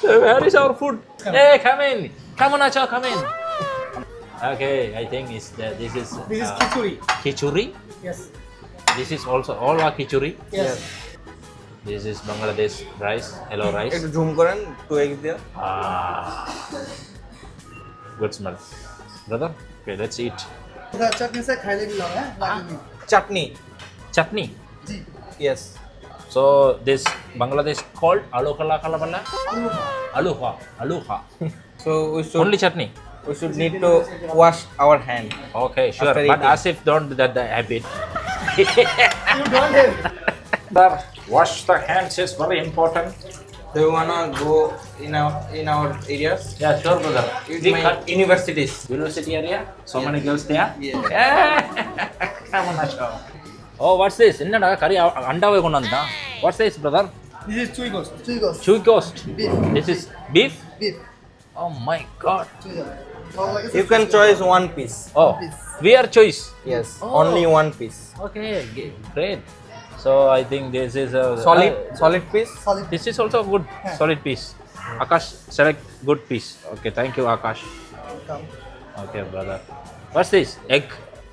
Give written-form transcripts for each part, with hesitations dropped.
Where is our food? Hey, come in. Come on, Acha, come in. Okay, I think this is khichuri. Khichuri. Yes. This is also all are khichuri. Yes. This is Bangladesh rice, yellow rice. একটু zoom করেন, 2 eggs there. Good smell. Brother, okay, let's eat. The chutney se खाइले भी लगा है. Chutney. Chutney. जी. Yes. So this Bangladesh called aluha. Aluha. So we should Only chutney. we should need to wash our hand. Okay, sure. After But eating. as if don't do that habit. You don't have. But wash the hands is very important. Do you wanna go in our areas? Yeah, sure, brother. It's We my cut universities. university area. So many girls there. Yeah. Come on, Asha. Oh, what's this? Innada curry andave kondanda. What's this, brother? This is chewy ghost. Chewy ghost. Chewy ghost. Beef. This is beef. Beef. Oh my God. You can choose one piece. Oh, we are choice. Yes. Oh. Only one piece. Okay, great. So I think this is a Solid piece. Solid. This is also a good solid piece. Akash, select good piece. Okay, thank you, Akash. Come. Okay, brother. What's this? Egg.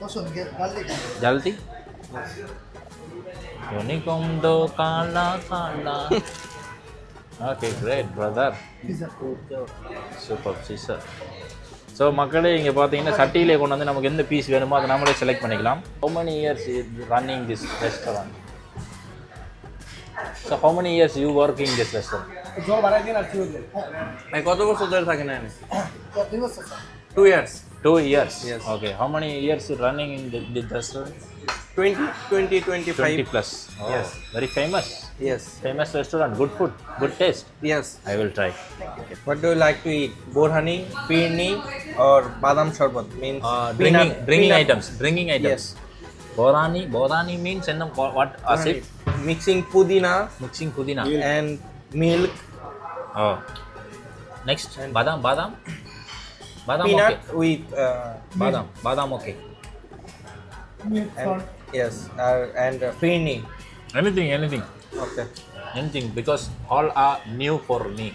Also get garlic. Jaldi. Unicorn do kala. Okay, great, brother. Pizza. Super, sister. So மக்களே இங்கே பார்த்தீங்கன்னா சட்டியிலே கொண்டு வந்து நமக்கு எந்த piece வேணுமோ அதை நம்மளே செலக்ட் பண்ணிக்கலாம். How many years running this restaurant? So how many years you working this restaurant? जो बारह दिन अच्छी होती है. ভাই কত বছর ধরে থাকেন এখানে? तो दिवस से. 2 years. 2 years. Yes. Okay. How many years running in this restaurant? 20, 25. 20 plus. Oh, Yes. Very famous. Yes. Famous restaurant. Good food. Good taste. Yes. I will try. What do you like to eat? Borhani, pirni, or badam sharbat? Means Drinking peanut- items. Drinking items. Yes. Borhani means what? As if Mixing pudina mixing pudina. and milk, Oh. Next, badam. Badam peanut okay. with Badam okay. and, yes, and pirni. Anything. Okay. Anything because all are new for me.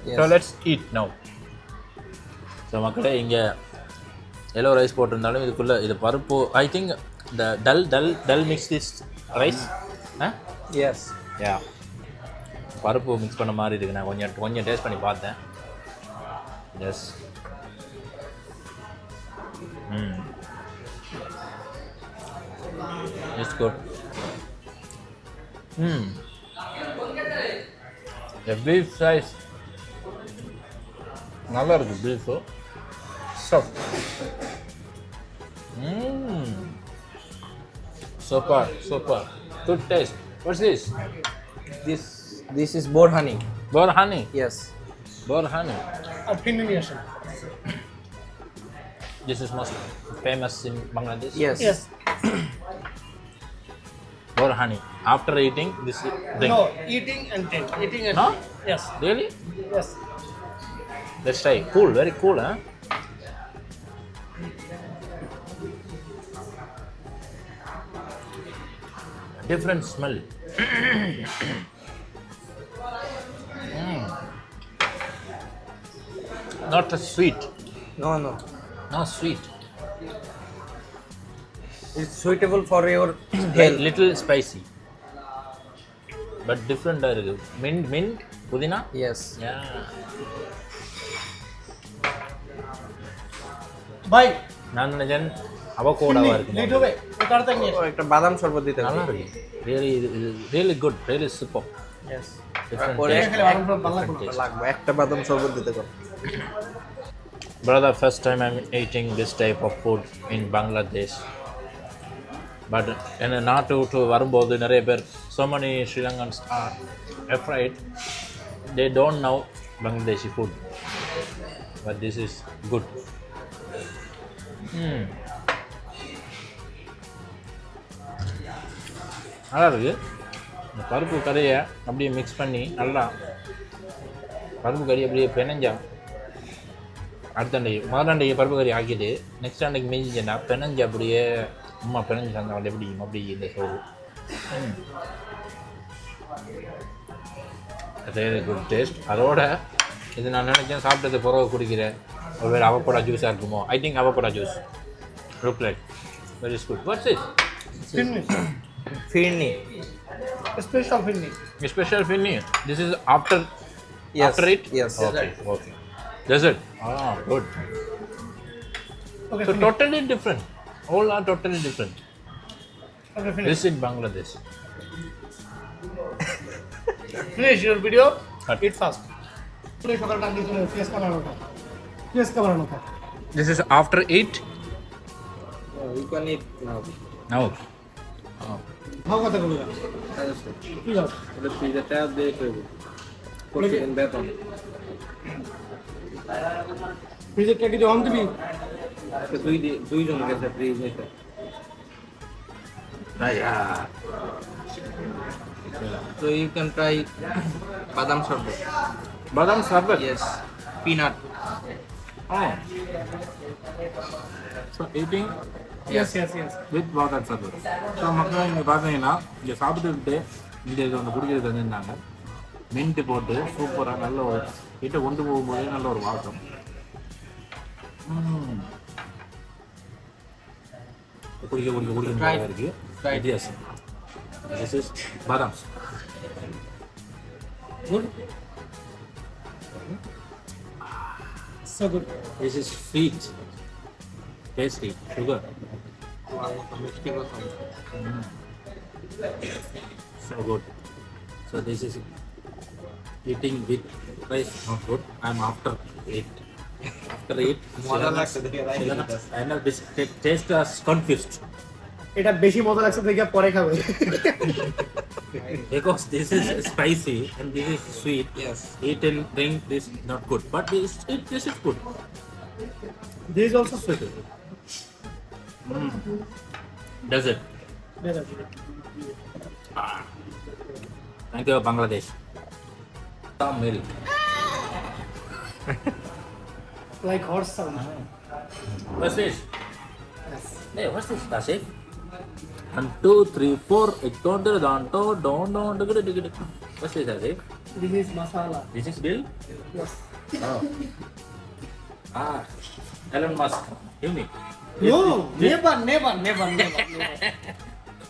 Yes. So let's eat now. So மக்களே இங்கே yellow rice போட்டிருந்தாலும் இதுக்குள்ளே இது பருப்பு I think இந்த dull mix this rice Yes. யா பருப்பு mix பண்ண மாதிரி இருக்கு. நான் கொஞ்சம் டேஸ்ட் பண்ணி பார்த்தேன். S it's good. The beef size நல்லா இருக்கு beef. Soft. Super. Good taste. What's this? This is borhani. Borhani. Yes. Borhani. Opinionation. This is most famous in Bangladesh. Yes. Yes. Borhani. After eating this drink. No, eating and drink. Eating and No? Yes. Really? Yes. Let's try. Cool. Very cool, huh? Different smell. Not a sweet. No. No sweet. It's suitable for your Like health. little spicy. But different. Mint, pudina. Yes. Yeah. Bye. நான் நினைச்சேன் அவகோடாவா இருக்கு. Late हो गए. उतारते नहीं है. একটা বাদাম শরবত দিতে நல்லா হবে। இருக்கு. Really good. Really super. Yes. Different পরে taste. खाली बादाम फ्राम बांग्ला Different taste. লাগবে একটা বাদাম শরবত দিতে হবে। Brother, first time I'm eating this type of food in Bangladesh. But in a நாட்டு விட்டு வரும்போது நிறைய பேர் so many Sri Lankans are afraid they don't know Bangladeshi food. But this is good. நல்லா இருக்கு. இந்த பருப்பு கறியை அப்படியே மிக்ஸ் பண்ணி நல்லா பருப்பு கறி அப்படியே பெனஞ்சா அடுத்த அன்றைக்கி மறுநாண்டைக்கு பருப்பு கறி ஆக்கிட்டு நெக்ஸ்ட் அன்றைக்கி மிஞ்சிச்சேன்னா பெனஞ்சு அப்படியே அம்மா பெனஞ்சு தந்தாங்க அப்படி இந்த சோறு. Very good taste. அதோட இது நான் நினைச்சேன் சாப்பிட்டது பிறகு குடிக்கிறேன் ஒருவேளை அவகோடா ஜூஸாக இருக்குமோ. I think avocado juice. Look like very good. Watts it? Finni. Firni. Special finni. Special finni. This is after Yes. after it? Yes. Okay. Okay. Dessert. Ah, good. Okay, So finish. totally different. All are totally different. Okay, finish. This in Bangladesh. Finish your video. Cut. Eat fast. পুরো সকালটা আগে চলে face কামানো খা। Face কামানো খা। This is after 8? You can eat now. No. খাও কথা বলবা। কি দাও? এটা ফ্রিজেরটা দিয়ে করবো। প্রতিদিন বেতন। ফ্রিজে কে কি অন দিবি? আজকে দুইজন গেছে ফ্রিজ নিতে। Yeah. So you can try badam sherbet. Badam sherbet? Yes. Peanut. Oh. So eating Yes, yes, yes. with badam sherbet. So மக்களே இங்கே பார்த்தீங்கன்னா இங்கே சாப்பிட்டுக்கிட்டு இங்கே இது ஒன்று குடிக்கிறது வந்துருந்தாங்க. மின்ட்டு போட்டு சூப்பராக நல்ல ஒரு கிட்ட கொண்டு போகும்போதே நல்ல ஒரு வாசம். குடிக்க Right. இருக்கு. Right. Yes. This is badam. Good. So good. This is sweet. Tasty. Sugar. মিষ্টি কথা। So good. So this is eating with rice not good. I'm after it. After it. মজা লাগছে দেখে I know this taste is confused এটা বেশি মজা লাগছে দেখে পরে খাবে। because this is spicy and this is sweet. Yes. Eat and drink this not good, but this is good. This is also sweet. Does it? Thank you, Bangladesh. Some milk. Like horse sound. What's this? Yes. Hey, what's this, Tasif? 1, 2, 3, 4. It's don't What's this, Tasif? This is masala. This is bill? Yes. Oh. Elon Musk. Give me. No, never.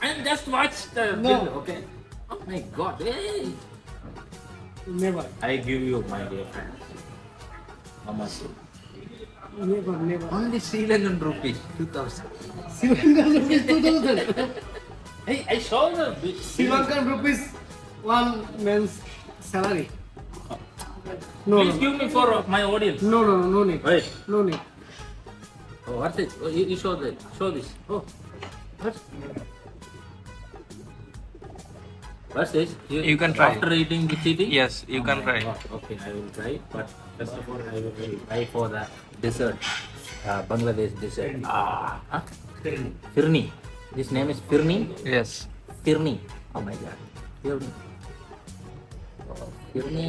And just watch the No. bill, okay? Oh my God. Hey. Never. I give you my dear friends. How much? Never. Only Sri Lankan rupees 2000. Sri Lankan rupees 2000. Hey, I saw the bill. Sri Lankan rupees one man's salary. No, Please give me for my audience. no need. Wait. No need. Oh, what's it? Oh, you show that. Show this. Oh, what? What's this? You can try. After eating this eating? Yes, you can try. Okay, I will try. But first of all, I will try for the dessert. Bangladesh dessert. Huh? Firni. This name is Firni. Yes. Firni. Oh my God. Firni. Oh, Firni.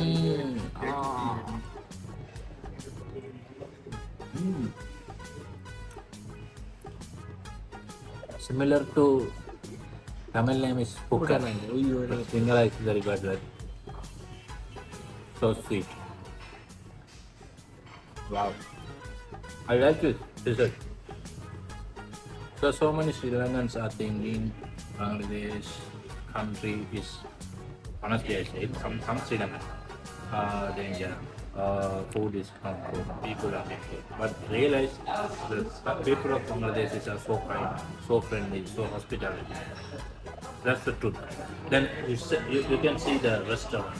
Similar to Tamil name is Pukka. Sinhala is very bad, right? So sweet. Wow. I like this dessert. So many Sri Lankans are thinking Bangladesh country is, honestly I say, some Sri Lankan danger. Food is not good, people are not good. But realize the people of Bangladesh are so kind, so friendly, so hospitable. That's the truth. Then you can see the restaurant.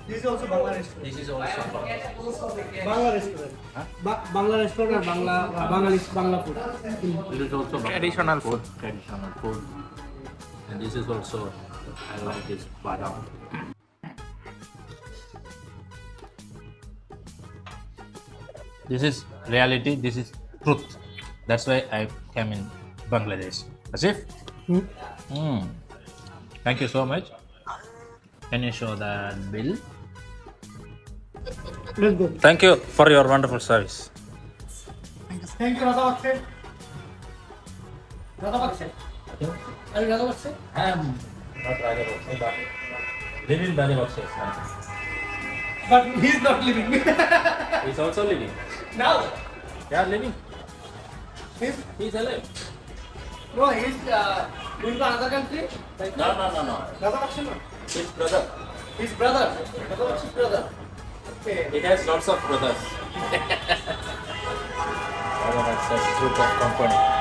This is also Bangla restaurant. This is also Bangla restaurant. Bangla restaurant or Bangla food. This is also Traditional food. Traditional food. And this is also, I like this badam. This is reality, this is truth. That's why I came in Bangladesh. Asif? Thank you so much. Can you show that bill? Let's go. Thank you for your wonderful service. Thank you, Radha Bakshe. Radha Bakshe. Are you Radha Bakshe? I am not Raja, but Living very much, yes. But he's not living. He's also living. Now, Yeah, living. he's He's alive. no, he's going to another country. Like No, no, no, no. Brother Akshay, no? His brother. His brother. Brother Akshay's brother. Okay. It has lots of brothers. Brother has such group of company.